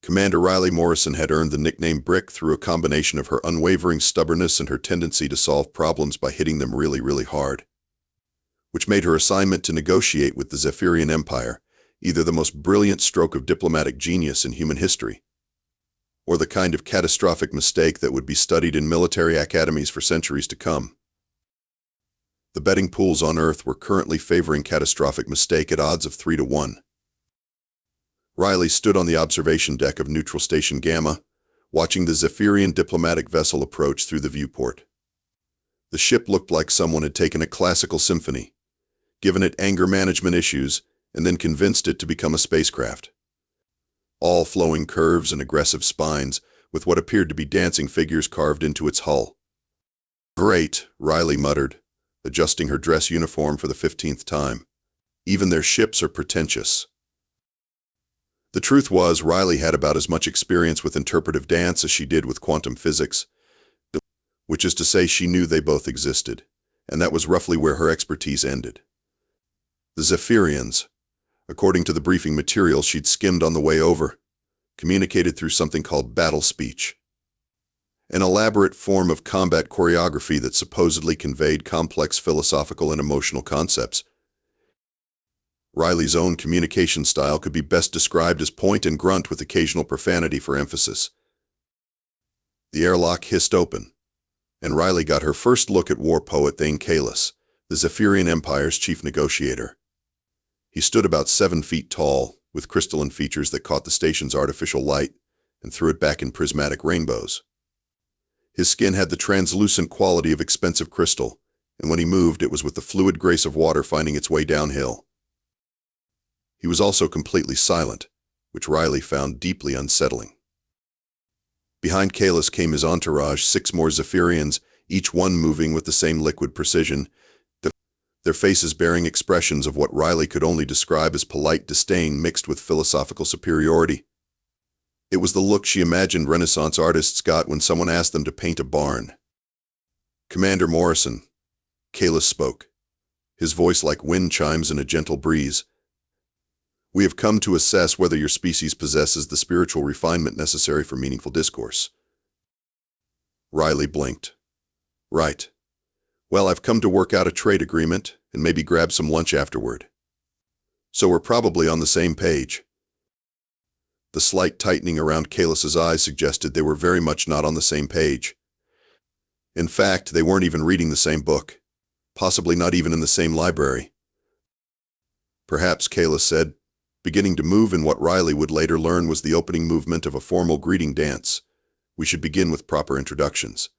Commander Riley Morrison had earned the nickname Brick through a combination of her unwavering stubbornness and her tendency to solve problems by hitting them really, really hard, which made her assignment to negotiate with the Zephyrian Empire either the most brilliant stroke of diplomatic genius in human history, or the kind of catastrophic mistake that would be studied in military academies for centuries to come. The betting pools on Earth were currently favoring catastrophic mistake at odds of 3-1. Riley stood on the observation deck of Neutral Station Gamma, watching the Zephyrian diplomatic vessel approach through the viewport. The ship looked like someone had taken a classical symphony, given it anger management issues, and then convinced it to become a spacecraft. All flowing curves and aggressive spines, with what appeared to be dancing figures carved into its hull. "Great," Riley muttered, adjusting her dress uniform for the 15th time. "Even their ships are pretentious." The truth was, Riley had about as much experience with interpretive dance as she did with quantum physics, which is to say she knew they both existed, and that was roughly where her expertise ended. The Zephyrians, according to the briefing material she'd skimmed on the way over, communicated through something called battle speech, an elaborate form of combat choreography that supposedly conveyed complex philosophical and emotional concepts. Riley's own communication style could be best described as point and grunt with occasional profanity for emphasis. The airlock hissed open, and Riley got her first look at War-Poet Thane Kaelus, the Zephyrian Empire's chief negotiator. He stood about 7 feet tall, with crystalline features that caught the station's artificial light and threw it back in prismatic rainbows. His skin had the translucent quality of expensive crystal, and when he moved, it was with the fluid grace of water finding its way downhill. He was also completely silent, which Riley found deeply unsettling. Behind Kaelus came his entourage, 6 more Zephyrians, each one moving with the same liquid precision, their faces bearing expressions of what Riley could only describe as polite disdain mixed with philosophical superiority. It was the look she imagined Renaissance artists got when someone asked them to paint a barn. "Commander Morrison," Kaelus spoke, his voice like wind chimes in a gentle breeze. "We have come to assess whether your species possesses the spiritual refinement necessary for meaningful discourse." Riley blinked. "Right. Well, I've come to work out a trade agreement and maybe grab some lunch afterward. So we're probably on the same page." The slight tightening around Kaelus's eyes suggested they were very much not on the same page. In fact, they weren't even reading the same book, possibly not even in the same library. "Perhaps," Kaelus said, beginning to move in what Riley would later learn was the opening movement of a formal greeting dance, "we should begin with proper introductions."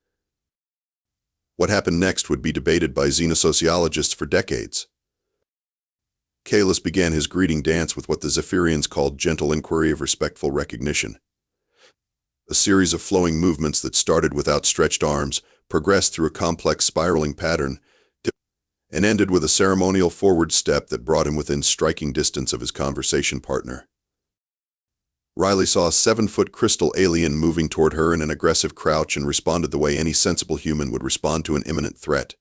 What happened next would be debated by xenosociologists for decades. Kaelus began his greeting dance with what the Zephyrians called gentle inquiry of respectful recognition. A series of flowing movements that started with outstretched arms, progressed through a complex spiraling pattern, and ended with a ceremonial forward step that brought him within striking distance of his conversation partner. Riley saw a 7-foot crystal alien moving toward her in an aggressive crouch and responded the way any sensible human would respond to an imminent threat.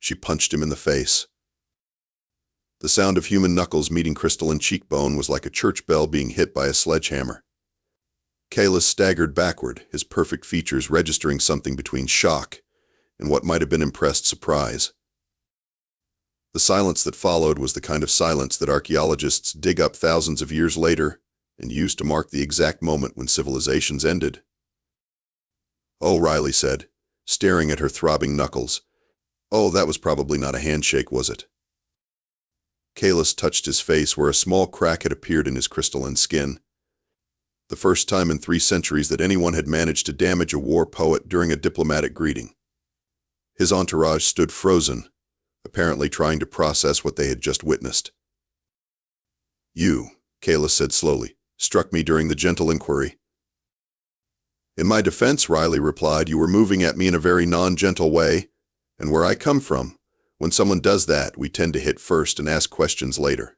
She punched him in the face. The sound of human knuckles meeting crystalline cheekbone was like a church bell being hit by a sledgehammer. Kaelus staggered backward, his perfect features registering something between shock and what might have been impressed surprise. The silence that followed was the kind of silence that archaeologists dig up thousands of years later and used to mark the exact moment when civilizations ended. "Oh," Riley said, staring at her throbbing knuckles. "Oh, that was probably not a handshake, was it?" Kaelus touched his face where a small crack had appeared in his crystalline skin. The first time in 3 centuries that anyone had managed to damage a war poet during a diplomatic greeting. His entourage stood frozen, apparently trying to process what they had just witnessed. "You," Kaelus said slowly, "struck me during the gentle inquiry." "In my defense," Riley replied, "you were moving at me in a very non-gentle way, and where I come from, when someone does that, we tend to hit first and ask questions later.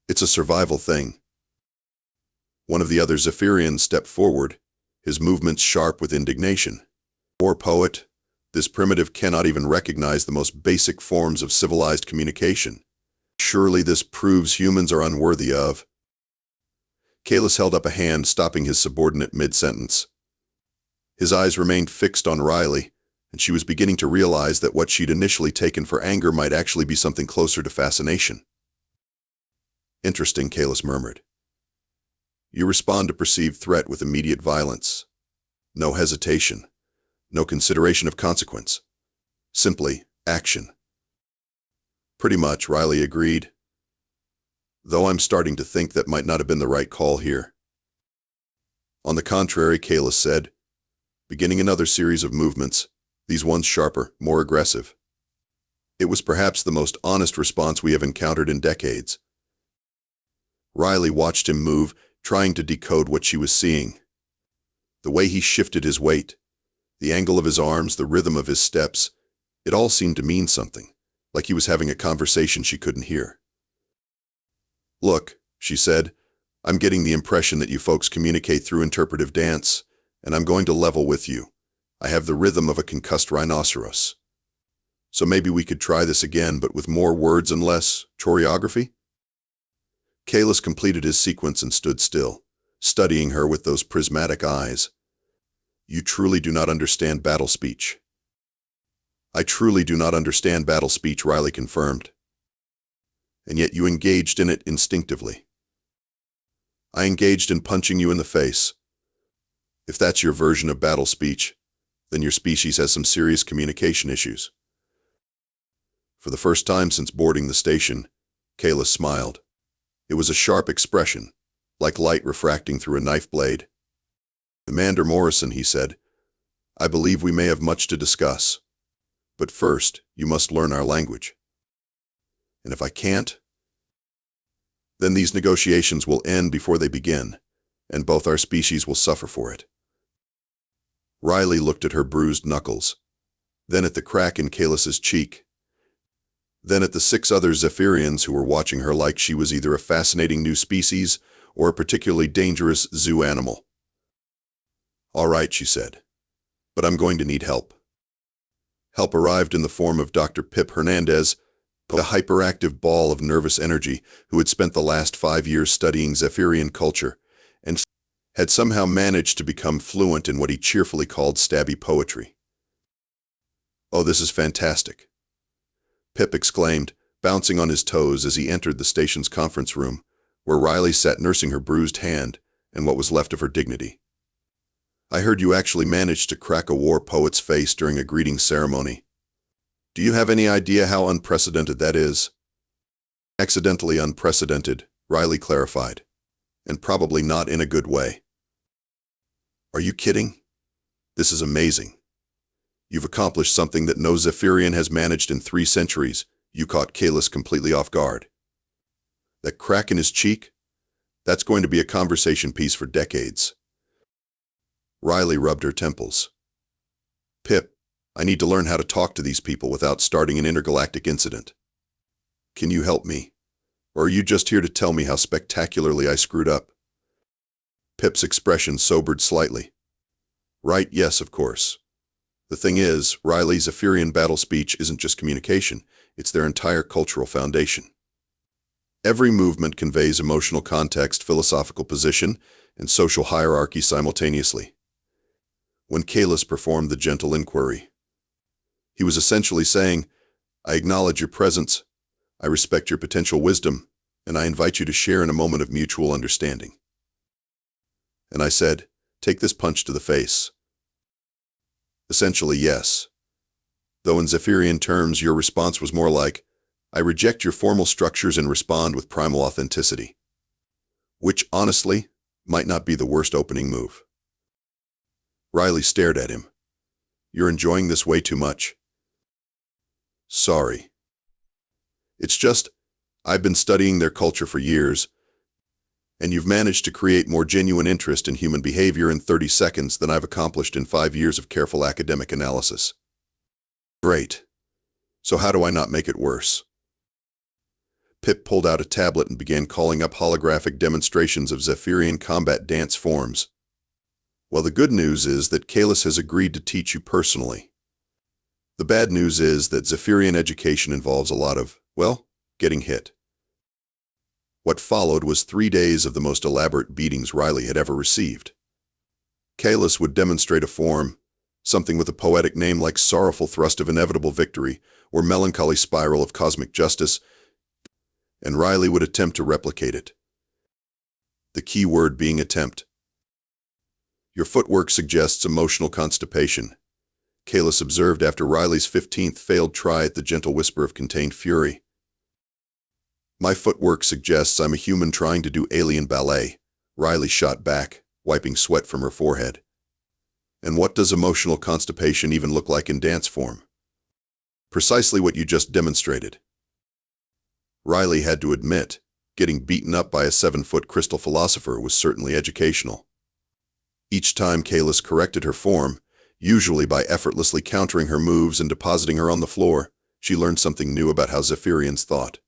It's a survival thing." One of the other Zephyrians stepped forward, his movements sharp with indignation. "War poet, this primitive cannot even recognize the most basic forms of civilized communication. Surely this proves humans are unworthy of..." Kaelus held up a hand, stopping his subordinate mid-sentence. His eyes remained fixed on Riley, and she was beginning to realize that what she'd initially taken for anger might actually be something closer to fascination. "Interesting," Kaelus murmured. "You respond to perceived threat with immediate violence. No hesitation. No consideration of consequence. Simply action." "Pretty much," Riley agreed. "Though I'm starting to think that might not have been the right call here." "On the contrary," Kaelus said, beginning another series of movements, these ones sharper, more aggressive. It was perhaps the most honest response we have encountered in decades. Riley watched him move, trying to decode what she was seeing. The way he shifted his weight, the angle of his arms, the rhythm of his steps, it all seemed to mean something, like he was having a conversation she couldn't hear. "Look," she said, "I'm getting the impression that you folks communicate through interpretive dance, and I'm going to level with you. I have the rhythm of a concussed rhinoceros. So maybe we could try this again, but with more words and less choreography?" Kaelus completed his sequence and stood still, studying her with those prismatic eyes. "You truly do not understand battle speech." "I truly do not understand battle speech," Riley confirmed. "And yet you engaged in it instinctively." "I engaged in punching you in the face." "If that's your version of battle speech, then your species has some serious communication issues." For the first time since boarding the station, Kaelus smiled. It was a sharp expression, like light refracting through a knife blade. "Commander Morrison," he said, "I believe we may have much to discuss. But first, you must learn our language. And if I can't, then these negotiations will end before they begin, and both our species will suffer for it." Riley looked at her bruised knuckles, then at the crack in Kaelus's cheek, then at the 6 other Zephyrians who were watching her like she was either a fascinating new species or a particularly dangerous zoo animal. "All right," she said, "but I'm going to need help." Help arrived in the form of Dr. Pip Hernandez, a hyperactive ball of nervous energy who had spent the last 5 years studying Zephyrian culture and had somehow managed to become fluent in what he cheerfully called stabby poetry. "Oh, this is fantastic," Pip exclaimed, bouncing on his toes as he entered the station's conference room, where Riley sat nursing her bruised hand and what was left of her dignity. "I heard you actually managed to crack a war poet's face during a greeting ceremony. Do you have any idea how unprecedented that is?" "Accidentally unprecedented," Riley clarified, "and probably not in a good way." "Are you kidding? This is amazing. You've accomplished something that no Zephyrian has managed in 3 centuries. You caught Kaelus completely off guard. That crack in his cheek? That's going to be a conversation piece for decades." Riley rubbed her temples. "Pip, I need to learn how to talk to these people without starting an intergalactic incident. Can you help me? Or are you just here to tell me how spectacularly I screwed up?" Pip's expression sobered slightly. "Right, yes, of course. The thing is, Riley's Zephyrian battle speech isn't just communication, it's their entire cultural foundation. Every movement conveys emotional context, philosophical position, and social hierarchy simultaneously." When Kaelus performed the gentle inquiry, he was essentially saying, "I acknowledge your presence, I respect your potential wisdom, and I invite you to share in a moment of mutual understanding." And I said, "Take this punch to the face." Essentially, yes. Though in Zephyrian terms, your response was more like, "I reject your formal structures and respond with primal authenticity." Which, honestly, might not be the worst opening move. Riley stared at him. "You're enjoying this way too much." "Sorry. It's just, I've been studying their culture for years, and you've managed to create more genuine interest in human behavior in 30 seconds than I've accomplished in 5 years of careful academic analysis." "Great. So how do I not make it worse?" Pip pulled out a tablet and began calling up holographic demonstrations of Zephyrian combat dance forms. "Well, the good news is that Kaelus has agreed to teach you personally. The bad news is that Zephyrian education involves a lot of, well, getting hit." What followed was 3 days of the most elaborate beatings Riley had ever received. Kaelus would demonstrate a form, something with a poetic name like sorrowful thrust of inevitable victory or melancholy spiral of cosmic justice, and Riley would attempt to replicate it. The key word being attempt. Your footwork suggests emotional constipation, Kaelus observed after Riley's 15th failed try at the gentle whisper of contained fury. My footwork suggests I'm a human trying to do alien ballet, Riley shot back, wiping sweat from her forehead. And what does emotional constipation even look like in dance form? Precisely what you just demonstrated. Riley had to admit, getting beaten up by a 7-foot crystal philosopher was certainly educational. Each time Kaelus corrected her form, usually by effortlessly countering her moves and depositing her on the floor, she learned something new about how Zephyrians thought.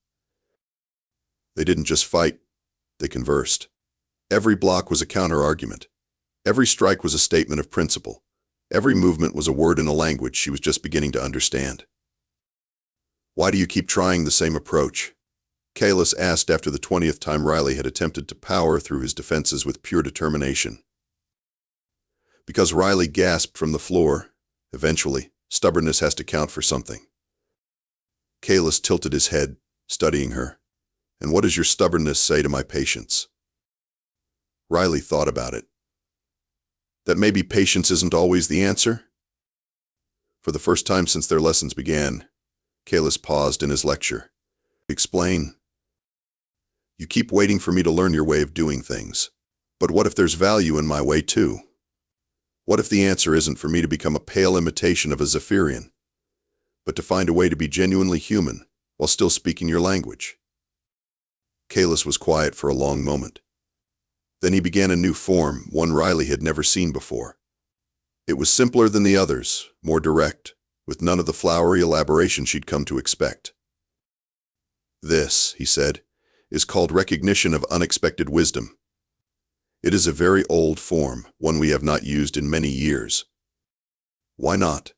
They didn't just fight, they conversed. Every block was a counter-argument. Every strike was a statement of principle. Every movement was a word in a language she was just beginning to understand. Why do you keep trying the same approach? Kaelus asked after the 20th time Riley had attempted to power through his defenses with pure determination. Because Riley gasped from the floor, eventually, stubbornness has to count for something. Kaelus tilted his head, studying her. And what does your stubbornness say to my patience? Riley thought about it. That maybe patience isn't always the answer? For the first time since their lessons began, Kaelus paused in his lecture. Explain. You keep waiting for me to learn your way of doing things. But what if there's value in my way too? What if the answer isn't for me to become a pale imitation of a Zephyrian, but to find a way to be genuinely human while still speaking your language? Kaelus was quiet for a long moment. Then he began a new form, one Riley had never seen before. It was simpler than the others, more direct, with none of the flowery elaboration she'd come to expect. This, he said, is called recognition of unexpected wisdom. It is a very old form, one we have not used in many years. Why not?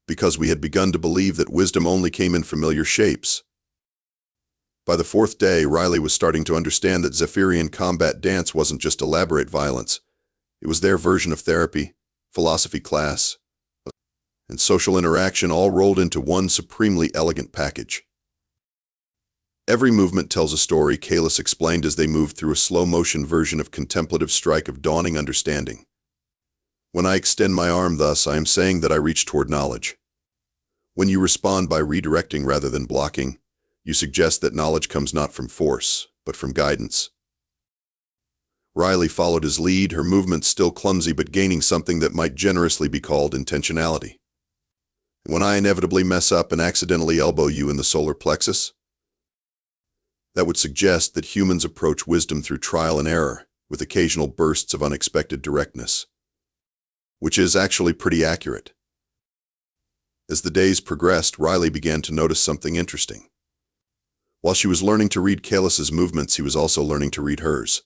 Because we had begun to believe that wisdom only came in familiar shapes. By the 4th day, Riley was starting to understand that Zephyrian combat dance wasn't just elaborate violence. It was their version of therapy, philosophy class, and social interaction all rolled into one supremely elegant package. Every movement tells a story, Kaelus explained as they moved through a slow-motion version of contemplative strike of dawning understanding. When I extend my arm thus, I am saying that I reach toward knowledge. When you respond by redirecting rather than blocking, you suggest that knowledge comes not from force, but from guidance. Riley followed his lead, her movements still clumsy but gaining something that might generously be called intentionality. When I inevitably mess up and accidentally elbow you in the solar plexus, that would suggest that humans approach wisdom through trial and error, with occasional bursts of unexpected directness. Which is actually pretty accurate. As the days progressed, Riley began to notice something interesting. While she was learning to read Kaelus's movements, he was also learning to read hers.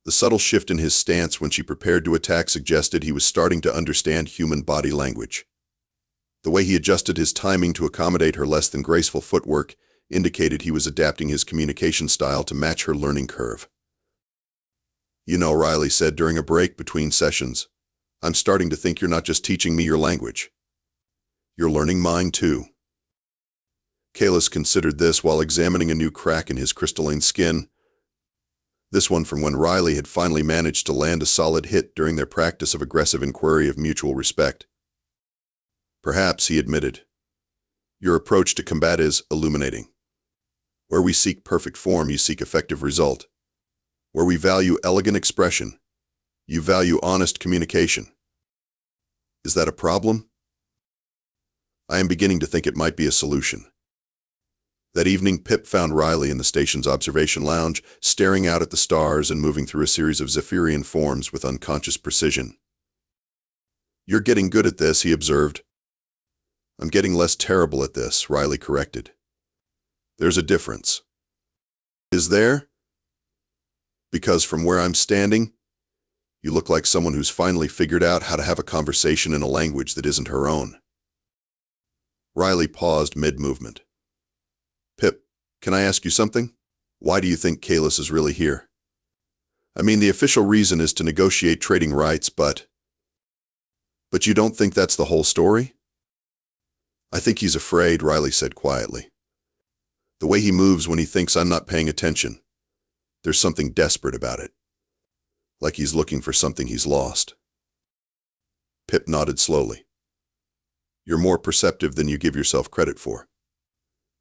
The subtle shift in his stance when she prepared to attack suggested he was starting to understand human body language. The way he adjusted his timing to accommodate her less than graceful footwork indicated he was adapting his communication style to match her learning curve. You know, Riley said during a break between sessions, I'm starting to think you're not just teaching me your language. You're learning mine too. Kaelus considered this while examining a new crack in his crystalline skin. This one from when Riley had finally managed to land a solid hit during their practice of aggressive inquiry of mutual respect. Perhaps, he admitted, your approach to combat is illuminating. Where we seek perfect form, you seek effective result. Where we value elegant expression, you value honest communication. Is that a problem? I am beginning to think it might be a solution. That evening, Pip found Riley in the station's observation lounge, staring out at the stars and moving through a series of Zephyrian forms with unconscious precision. You're getting good at this, he observed. I'm getting less terrible at this, Riley corrected. There's a difference. Is there? Because from where I'm standing, you look like someone who's finally figured out how to have a conversation in a language that isn't her own. Riley paused mid-movement. Pip, Can I ask you something? Why do you think Kaelus is really here? I mean, the official reason is to negotiate trading rights, but you don't think that's the whole story? I think he's afraid, Riley said quietly. The way he moves when he thinks I'm not paying attention. There's something desperate about it. Like he's looking for something he's lost. Pip nodded slowly. You're more perceptive than you give yourself credit for.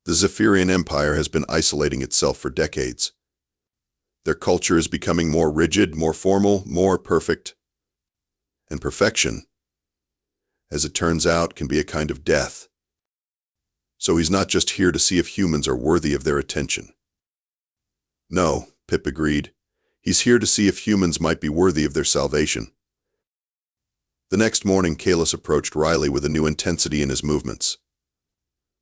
The Zephyrian Empire has been isolating itself for decades. Their culture is becoming more rigid, more formal, more perfect. And perfection, as it turns out, can be a kind of death. So he's not just here to see if humans are worthy of their attention. No, Pip agreed. He's here to see if humans might be worthy of their salvation. The next morning, Kaelus approached Riley with a new intensity in his movements.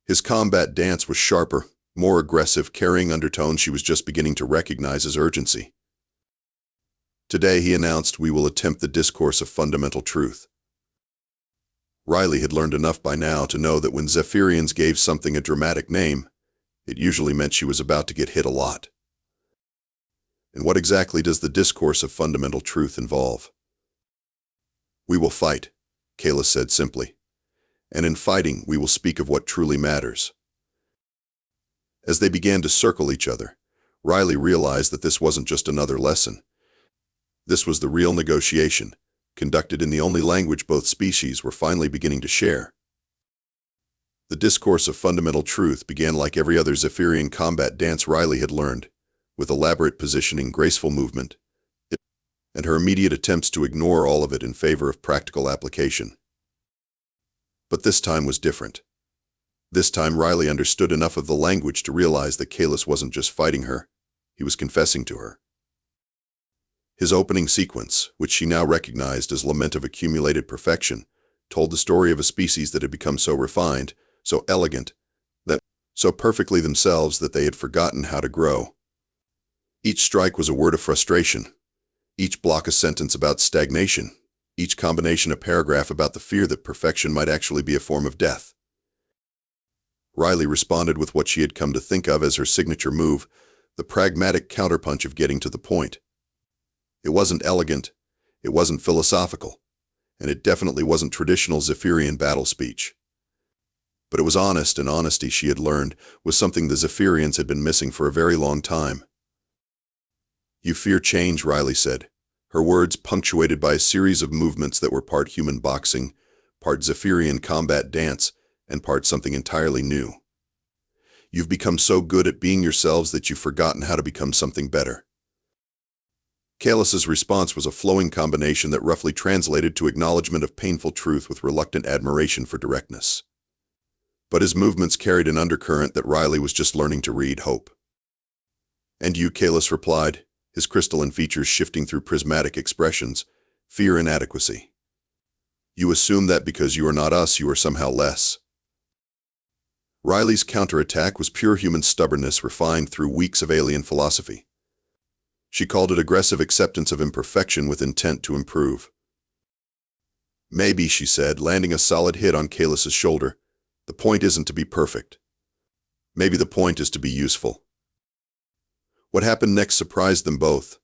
His combat dance was sharper, more aggressive, carrying undertones she was just beginning to recognize as urgency. Today, he announced, we will attempt the discourse of fundamental truth. Riley had learned enough by now to know that when Zephyrians gave something a dramatic name, it usually meant she was about to get hit a lot. And what exactly does the discourse of fundamental truth involve? We will fight, Kaelus said simply. And in fighting, we will speak of what truly matters. As they began to circle each other, Riley realized that this wasn't just another lesson. This was the real negotiation, conducted in the only language both species were finally beginning to share. The discourse of fundamental truth began like every other Zephyrian combat dance Riley had learned, with elaborate positioning, graceful movement, and her immediate attempts to ignore all of it in favor of practical application. But this time was different. This time Riley understood enough of the language to realize that Kaelus wasn't just fighting her, he was confessing to her. His opening sequence, which she now recognized as lament of accumulated perfection, told the story of a species that had become so refined, so elegant, that so perfectly themselves that they had forgotten how to grow. Each strike was a word of frustration, each block a sentence about stagnation, each combination a paragraph about the fear that perfection might actually be a form of death. Riley responded with what she had come to think of as her signature move, the pragmatic counterpunch of getting to the point. It wasn't elegant, it wasn't philosophical, and it definitely wasn't traditional Zephyrian battle speech. But it was honest, and honesty, she had learned, was something the Zephyrians had been missing for a very long time. You fear change, Riley said, her words punctuated by a series of movements that were part human boxing, part Zephyrian combat dance, and part something entirely new. You've become so good at being yourselves that you've forgotten how to become something better. Kaelus's response was a flowing combination that roughly translated to acknowledgement of painful truth with reluctant admiration for directness. But his movements carried an undercurrent that Riley was just learning to read: hope. And you, Kaelus replied, his crystalline features shifting through prismatic expressions: fear, inadequacy. You assume that because you are not us, you are somehow less. Riley's counterattack was pure human stubbornness refined through weeks of alien philosophy. She called it aggressive acceptance of imperfection with intent to improve. Maybe, she said, landing a solid hit on Kaelus's shoulder, the point isn't to be perfect. Maybe the point is to be useful. What happened next surprised them both.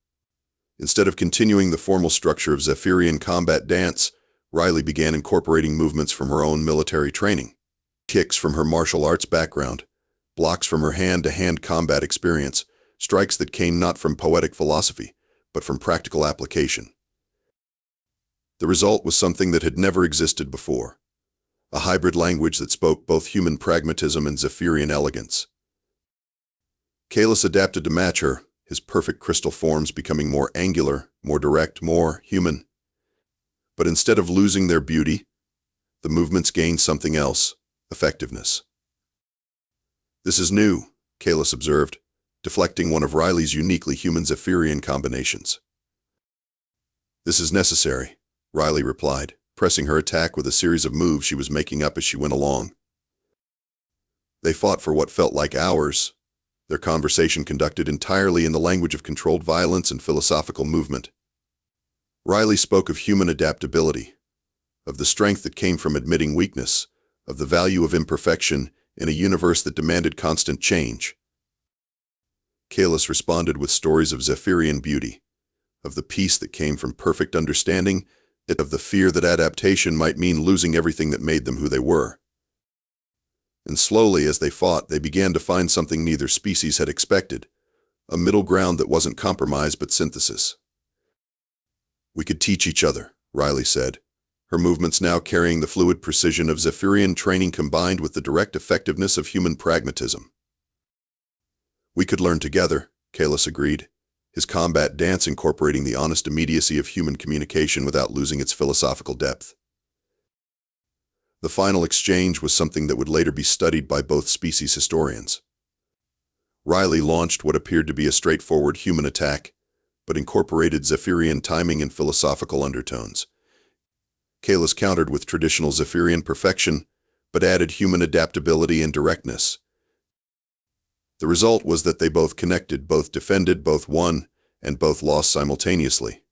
Instead of continuing the formal structure of Zephyrian combat dance, Riley began incorporating movements from her own military training, kicks from her martial arts background, blocks from her hand-to-hand combat experience, strikes that came not from poetic philosophy, but from practical application. The result was something that had never existed before, a hybrid language that spoke both human pragmatism and Zephyrian elegance. Kaelus adapted to match her, his perfect crystal forms becoming more angular, more direct, more human. But instead of losing their beauty, the movements gained something else: effectiveness. This is new, Kaelus observed, deflecting one of Riley's uniquely human Zephyrian combinations. This is necessary, Riley replied, pressing her attack with a series of moves she was making up as she went along. They fought for what felt like hours, their conversation conducted entirely in the language of controlled violence and philosophical movement. Riley spoke of human adaptability, of the strength that came from admitting weakness, of the value of imperfection in a universe that demanded constant change. Kaelus responded with stories of Zephyrian beauty, of the peace that came from perfect understanding, and of the fear that adaptation might mean losing everything that made them who they were. And slowly, as they fought, they began to find something neither species had expected, a middle ground that wasn't compromise but synthesis. "We could teach each other," Riley said, her movements now carrying the fluid precision of Zephyrian training combined with the direct effectiveness of human pragmatism. "We could learn together," Kaelus agreed, his combat dance incorporating the honest immediacy of human communication without losing its philosophical depth. The final exchange was something that would later be studied by both species historians. Riley launched what appeared to be a straightforward human attack, but incorporated Zephyrian timing and philosophical undertones. Kaelus countered with traditional Zephyrian perfection, but added human adaptability and directness. The result was that they both connected, both defended, both won, and both lost simultaneously.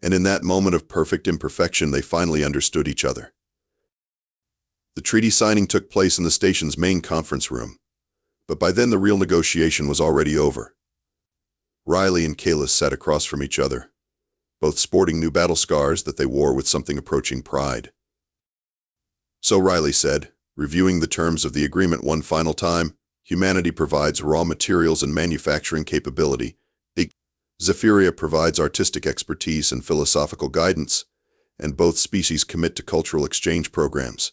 And in that moment of perfect imperfection, they finally understood each other. The treaty signing took place in the station's main conference room, but by then the real negotiation was already over. Riley and Kaelus sat across from each other, both sporting new battle scars that they wore with something approaching pride. "So," Riley said, reviewing the terms of the agreement one final time, "humanity provides raw materials and manufacturing capability. Zephyria provides artistic expertise and philosophical guidance, and both species commit to cultural exchange programs."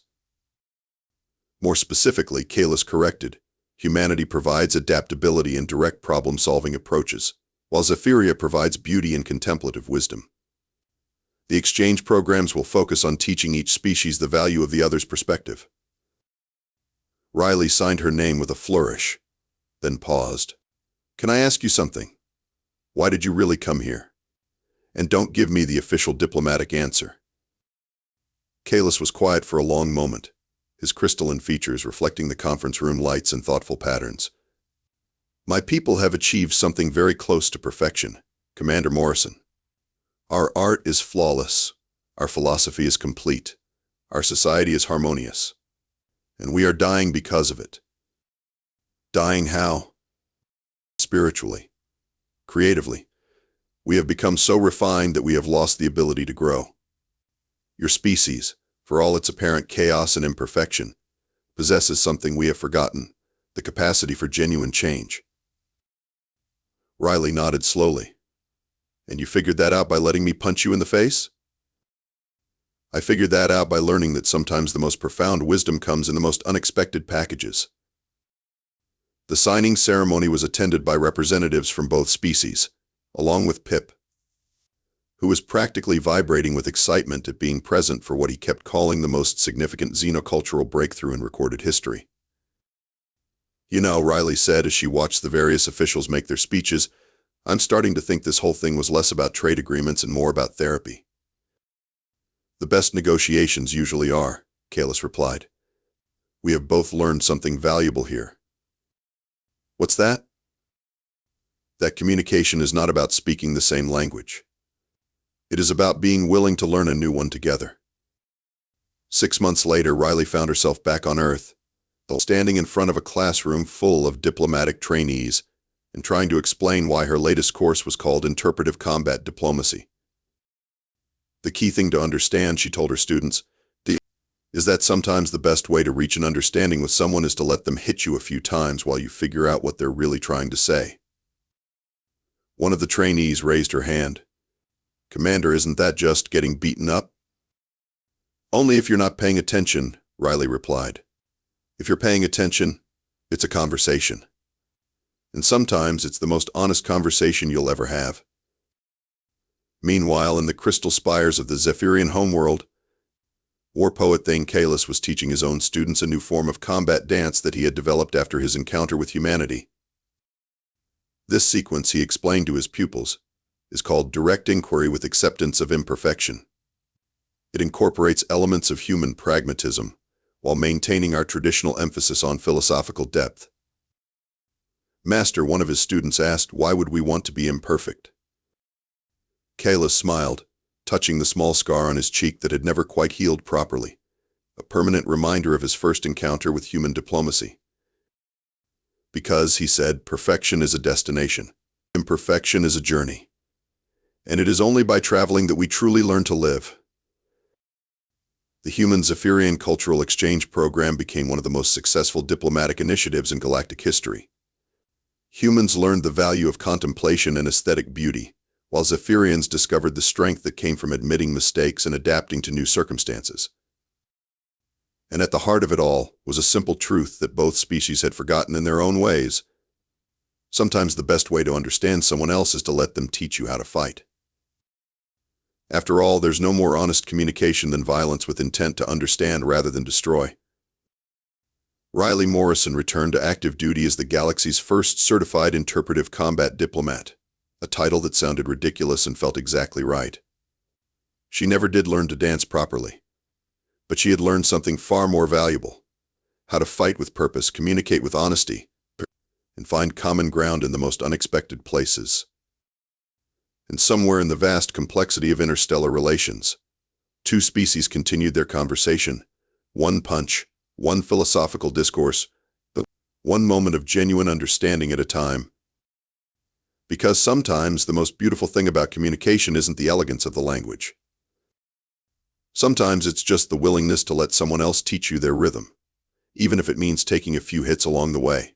More specifically, Kaelus corrected, "Humanity provides adaptability and direct problem-solving approaches, while Zephyria provides beauty and contemplative wisdom. The exchange programs will focus on teaching each species the value of the other's perspective." Riley signed her name with a flourish, then paused. "Can I ask you something? Why did you really come here? And don't give me the official diplomatic answer." Kaelus was quiet for a long moment, his crystalline features reflecting the conference room lights and thoughtful patterns. "My people have achieved something very close to perfection, Commander Morrison. Our art is flawless, our philosophy is complete, our society is harmonious, and we are dying because of it." "Dying how?" "Spiritually, creatively. We have become so refined that we have lost the ability to grow. Your species, for all its apparent chaos and imperfection, possesses something we have forgotten, the capacity for genuine change." Riley nodded slowly. "And you figured that out by letting me punch you in the face?" "I figured that out by learning that sometimes the most profound wisdom comes in the most unexpected packages." The signing ceremony was attended by representatives from both species, along with Pip, who was practically vibrating with excitement at being present for what he kept calling the most significant xenocultural breakthrough in recorded history. "You know," Riley said as she watched the various officials make their speeches, "I'm starting to think this whole thing was less about trade agreements and more about therapy." "The best negotiations usually are," Kaelus replied. "We have both learned something valuable here." "What's that?" "That communication is not about speaking the same language. It is about being willing to learn a new one together." 6 months later, Riley found herself back on Earth, standing in front of a classroom full of diplomatic trainees and trying to explain why her latest course was called Interpretive Combat Diplomacy. "The key thing to understand," she told her students, "is that sometimes the best way to reach an understanding with someone is to let them hit you a few times while you figure out what they're really trying to say." One of the trainees raised her hand. "Commander, isn't that just getting beaten up?" "Only if you're not paying attention," Riley replied. "If you're paying attention, it's a conversation. And sometimes it's the most honest conversation you'll ever have." Meanwhile, in the crystal spires of the Zephyrian homeworld, War-Poet Thane Kaelus was teaching his own students a new form of combat dance that he had developed after his encounter with humanity. This sequence, he explained to his pupils, is called Direct Inquiry with Acceptance of Imperfection. It incorporates elements of human pragmatism, while maintaining our traditional emphasis on philosophical depth. "Master," one of his students asked, "why would we want to be imperfect?" Kaelus smiled, touching the small scar on his cheek that had never quite healed properly, a permanent reminder of his first encounter with human diplomacy. Because, he said, perfection is a destination. Imperfection is a journey. And it is only by traveling that we truly learn to live. The human Zephyrian cultural exchange program became one of the most successful diplomatic initiatives in galactic history. Humans learned the value of contemplation and aesthetic beauty, while Zephyrians discovered the strength that came from admitting mistakes and adapting to new circumstances. And at the heart of it all was a simple truth that both species had forgotten in their own ways. Sometimes the best way to understand someone else is to let them teach you how to fight. After all, there's no more honest communication than violence with intent to understand rather than destroy. Riley Morrison returned to active duty as the galaxy's first certified interpretive combat diplomat, a title that sounded ridiculous and felt exactly right. She never did learn to dance properly, but she had learned something far more valuable: how to fight with purpose, communicate with honesty, and find common ground in the most unexpected places. And somewhere in the vast complexity of interstellar relations, two species continued their conversation, one punch, one philosophical discourse, one moment of genuine understanding at a time. Because sometimes the most beautiful thing about communication isn't the elegance of the language. Sometimes it's just the willingness to let someone else teach you their rhythm, even if it means taking a few hits along the way.